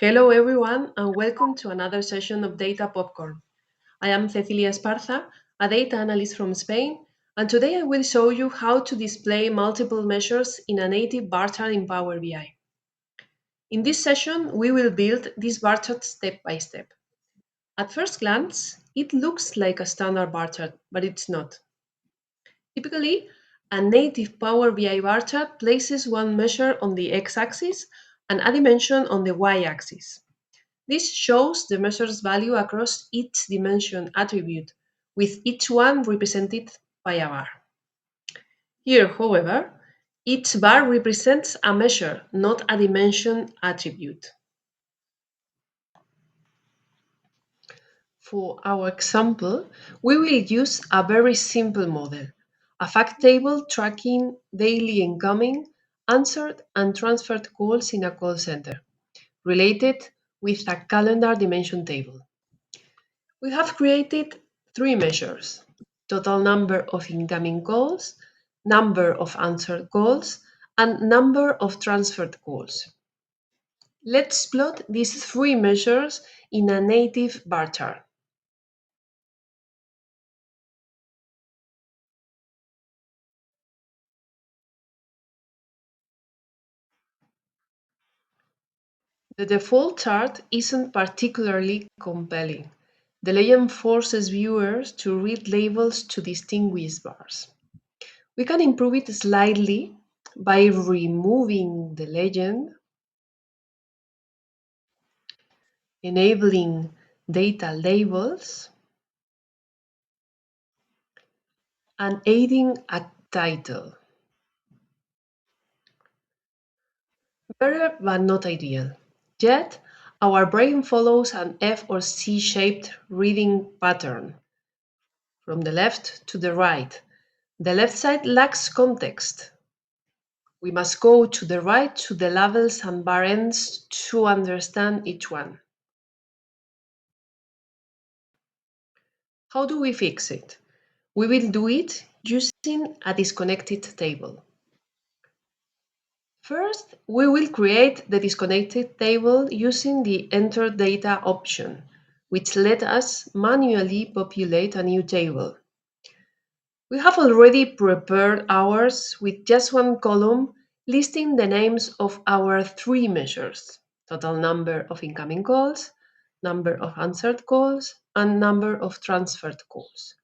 Hello everyone and welcome to another session of Data Popcorn. I am Cecilia Esparza, a data analyst from Spain, and today I will show you how to display multiple measures in a native bar chart in Power BI. In this session, we will build this bar chart step by step. At first glance, it looks like a standard bar chart, but it's not. Typically, a native Power BI bar chart places one measure on the x-axis and a dimension on the y-axis. This shows the measure's value across each dimension attribute, with each one represented by a bar. Here, however, each bar represents a measure, not a dimension attribute. For our example, we will use a very simple model, a fact table tracking daily incoming, answered, and transferred calls in a call center, related with a calendar dimension table. We have created three measures: total number of incoming calls, number of answered calls, and number of transferred calls. Let's plot these three measures in a native bar chart. The default chart isn't particularly compelling. The legend forces viewers to read labels to distinguish bars. We can improve it slightly by removing the legend, enabling data labels, and adding a title. Better but not ideal. Yet, our brain follows an F or C-shaped reading pattern from the left to the right. The left side lacks context. We must go to the right to the labels and bar ends to understand each one. How do we fix it? We will do it using a disconnected table. First, we will create the disconnected table using the Enter Data option, which let us manually populate a new table. We have already prepared ours with just one column listing the names of our three measures: total number of incoming calls, number of answered calls, and number of transferred calls.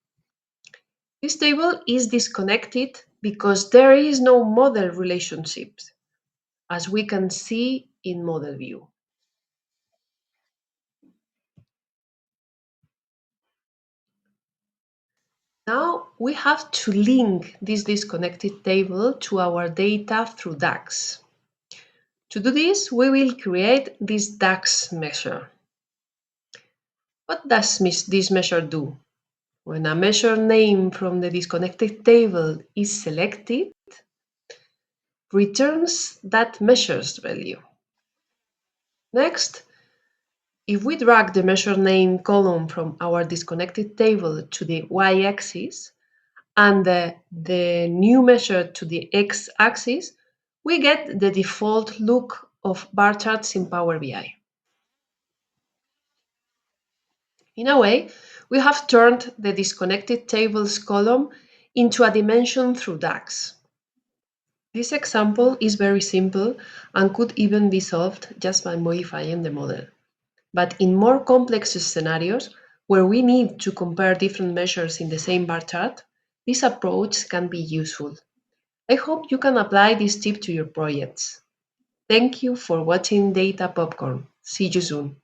This table is disconnected because there is no model relationships, as we can see in model view. Now we have to link this disconnected table to our data through DAX. To do this, we will create this DAX measure. What does this measure do? When a measure name from the disconnected table is selected, returns that measure's value. Next, if we drag the measure name column from our disconnected table to the y-axis and the new measure to the x-axis, we get the default look of bar charts in Power BI. In a way, we have turned the disconnected tables column into a dimension through DAX. This example is very simple and could even be solved just by modifying the model. But in more complex scenarios, where we need to compare different measures in the same bar chart, this approach can be useful. I hope you can apply this tip to your projects. Thank you for watching Data Popcorn. See you soon.